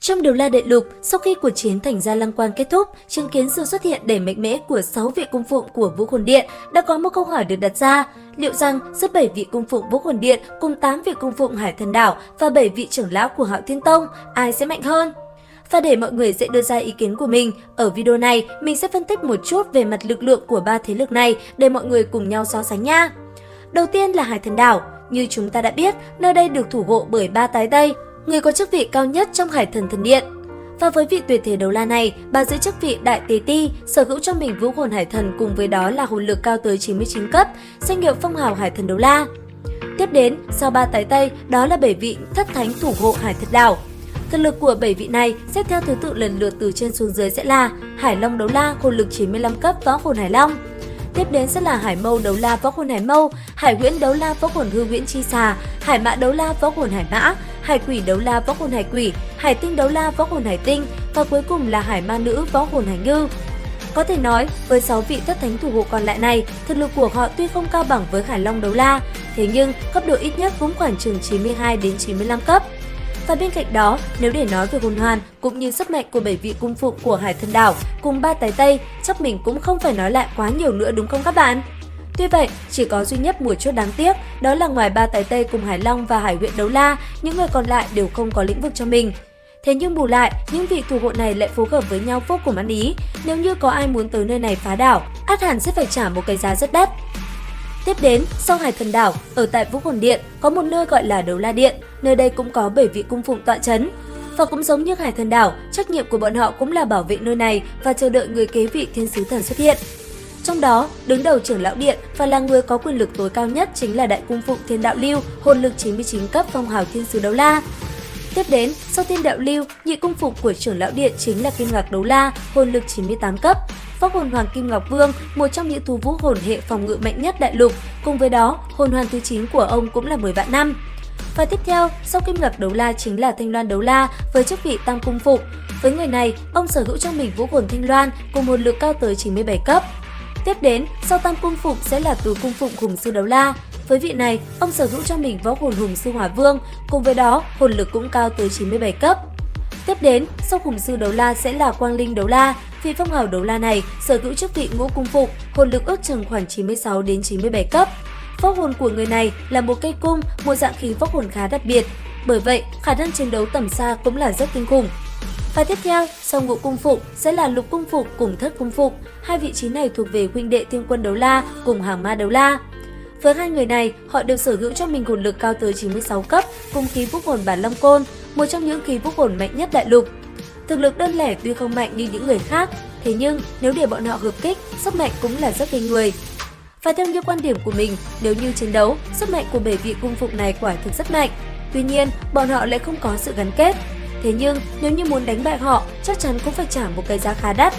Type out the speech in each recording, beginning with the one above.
Trong Đấu La Đại Lục, sau khi cuộc chiến Thành Gia Lăng Quang kết thúc, chứng kiến sự xuất hiện đầy mạnh mẽ của 6 vị cung phụng của Vũ Hồn Điện, đã có một câu hỏi được đặt ra, liệu rằng giữa 7 vị cung phụng Vũ Hồn Điện cùng 8 vị cung phụng Hải Thần Đảo và 7 vị trưởng lão của Hạo Thiên Tông, ai sẽ mạnh hơn? Và để mọi người dễ đưa ra ý kiến của mình, ở video này mình sẽ phân tích một chút về mặt lực lượng của ba thế lực này để mọi người cùng nhau so sánh nha. Đầu tiên là Hải Thần Đảo. Như chúng ta đã biết, nơi đây được thủ hộ bởi ba tái Tây, người có chức vị cao nhất trong Hải Thần Thần Điện. Và với vị tuyệt thế đấu la này, bà giữ chức vị Đại Tế Ti, sở hữu cho mình Vũ Hồn Hải Thần cùng với đó là hồn lực cao tới 99 cấp, danh hiệu phong hào Hải Thần Đấu La. Tiếp đến, sau ba tái Tây, đó là 7 vị thất thánh thủ hộ Hải Thần Đảo. Thực lực của 7 vị này xếp theo thứ tự lần lượt từ trên xuống dưới sẽ là Hải Long Đấu La, hồn lực 95 cấp, võ hồn Hải Long. Tiếp đến sẽ là Hải Mâu Đấu La, võ hồn Hải Mâu, Hải Huyễn Đấu La, võ hồn Hư Huyễn Chi Xà, Hải Mã Đấu La, võ hồn Hải Mã, Hải Quỷ Đấu La, võ hồn Hải Quỷ, Hải Tinh Đấu La, võ hồn Hải Tinh và cuối cùng là Hải Ma Nữ, võ hồn Hải Ngư. Có thể nói, với 6 vị thất thánh thủ hộ còn lại này, thực lực của họ tuy không cao bằng với Hải Long Đấu La, thế nhưng cấp độ ít nhất cũng khoảng chừng 92 đến 95 cấp. Và bên cạnh đó, nếu để nói về hồn hoàn cũng như sức mạnh của 7 vị cung phụng của Hải Thần Đảo cùng ba tái Tây, chắc mình cũng không phải nói lại quá nhiều nữa đúng không các bạn? Tuy vậy, chỉ có duy nhất một chút đáng tiếc, đó là ngoài ba tái Tây cùng Hải Long và Hải Huyễn Đấu La, những người còn lại đều không có lĩnh vực cho mình. Thế nhưng bù lại, những vị thủ hộ này lại phối hợp với nhau vô cùng ăn ý, nếu như có ai muốn tới nơi này phá đảo, ắt hẳn sẽ phải trả một cái giá rất đắt. Tiếp đến, sau Hải Thần Đảo, ở tại Vũ Hồn Điện có một nơi gọi là Đấu La Điện, nơi đây cũng có 7 vị cung phụng tọa trấn. Và cũng giống như Hải Thần Đảo, trách nhiệm của bọn họ cũng là bảo vệ nơi này và chờ đợi người kế vị Thiên Sứ Thần xuất hiện. Trong đó, đứng đầu trưởng lão điện và là người có quyền lực tối cao nhất chính là Đại Cung phụng Thiên Đạo Lưu, hồn lực 99 cấp, phong hào Thiên Sứ Đấu La. Tiếp đến, sau Thiên Đạo Lưu, nhị cung phụng của trưởng lão điện chính là Kim Ngạc Đấu La, hồn lực 98 cấp. Võ hồn Hoàng Kim Ngọc Vương, một trong những thú vũ hồn hệ phòng ngự mạnh nhất đại lục, cùng với đó, hồn hoàn thứ 9 của ông cũng là 10 vạn năm. Và tiếp theo, sau Kim Ngạc Đấu La chính là Thanh Loan Đấu La với chức vị tam cung phụng. Với người này, ông sở hữu trong mình vũ hồn Thanh Loan cùng hồn lực cao tới 97 cấp. Tiếp đến, sau tam cung phụng sẽ là tứ cung phụng Hùng Sư Đấu La. Với vị này, ông sở hữu cho mình võ hồn Hùng Sư Hỏa Vương, cùng với đó hồn lực cũng cao tới 97 cấp. Tiếp đến, sau Hùng Sư Đấu La sẽ là Quang Linh Đấu La. Vị phong hào Đấu La này sở hữu chức vị ngũ cung phụng, hồn lực ước chừng khoảng 96 đến 97 cấp. Võ hồn của người này là một cây cung, một dạng khí võ hồn khá đặc biệt. Bởi vậy, khả năng chiến đấu tầm xa cũng là rất kinh khủng. Và tiếp theo, sau ngũ cung phụng sẽ là lục cung phụng cùng thất cung phụng. Hai vị trí này thuộc về huynh đệ Thiên Quân Đấu La cùng Hàng Ma Đấu La. Với hai người này, họ đều sở hữu cho mình hồn lực cao tới 96 cấp cùng khí vũ hồn Bản Long Côn, một trong những khí vũ hồn mạnh nhất đại lục. Thực lực đơn lẻ tuy không mạnh như những người khác, thế nhưng nếu để bọn họ hợp kích, sức mạnh cũng là rất kinh người. Và theo như quan điểm của mình, nếu như chiến đấu, sức mạnh của 7 vị cung phụng này quả thực rất mạnh. Tuy nhiên, bọn họ lại không có sự gắn kết. Thế nhưng, nếu như muốn đánh bại họ, chắc chắn cũng phải trả một cái giá khá đắt.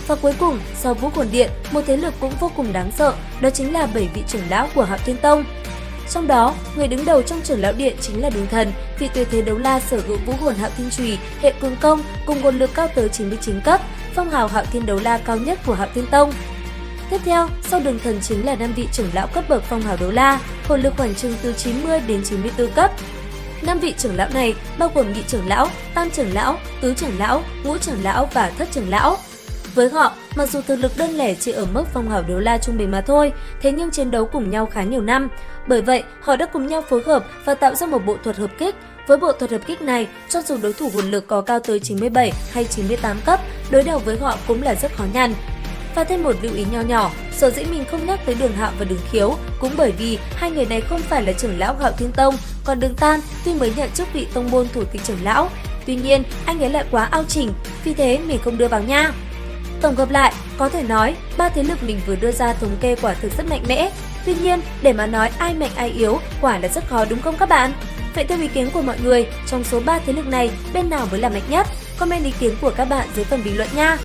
Và cuối cùng, sau Vũ Hồn Điện, một thế lực cũng vô cùng đáng sợ, đó chính là 7 vị trưởng lão của Hạo Thiên Tông. Trong đó, người đứng đầu trong trưởng lão điện chính là Đường Thần, vị tuyệt thế đấu la sở hữu vũ hồn Hạo Thiên Chùy, hệ cường công cùng hồn lực cao tới 99 cấp, phong hào Hạo Thiên Đấu La cao nhất của Hạo Thiên Tông. Tiếp theo, sau Đường Thần chính là 5 vị trưởng lão cấp bậc phong hào đấu la, hồn lực khoảng chừng từ 90 đến 94 cấp. 5 vị trưởng lão này bao gồm nhị trưởng lão, tam trưởng lão, tứ trưởng lão, ngũ trưởng lão và thất trưởng lão. Với họ, mặc dù thực lực đơn lẻ chỉ ở mức phong hào đấu la trung bình mà thôi, thế nhưng chiến đấu cùng nhau khá nhiều năm. Bởi vậy, họ đã cùng nhau phối hợp và tạo ra một bộ thuật hợp kích. Với bộ thuật hợp kích này, cho dù đối thủ hồn lực có cao tới 97 hay 98 cấp, đối đầu với họ cũng là rất khó nhằn. Và thêm một lưu ý nho nhỏ, sở dĩ mình không nhắc tới Đường Hạo và Đường Khiếu cũng bởi vì hai người này không phải là trưởng lão Hạo Thiên Tông, còn Đường Tan tuy mới nhận chức vị tông môn thủ tịch trưởng lão, tuy nhiên anh ấy lại quá ao chỉnh, vì thế mình không đưa vào nha. Tổng hợp lại, có thể nói ba thế lực mình vừa đưa ra thống kê quả thực rất mạnh mẽ. Tuy nhiên, để mà nói ai mạnh ai yếu quả là rất khó đúng không các bạn? Vậy theo ý kiến của mọi người, trong số 3 thế lực này, bên nào mới là mạnh nhất? Comment ý kiến của các bạn dưới phần bình luận nha!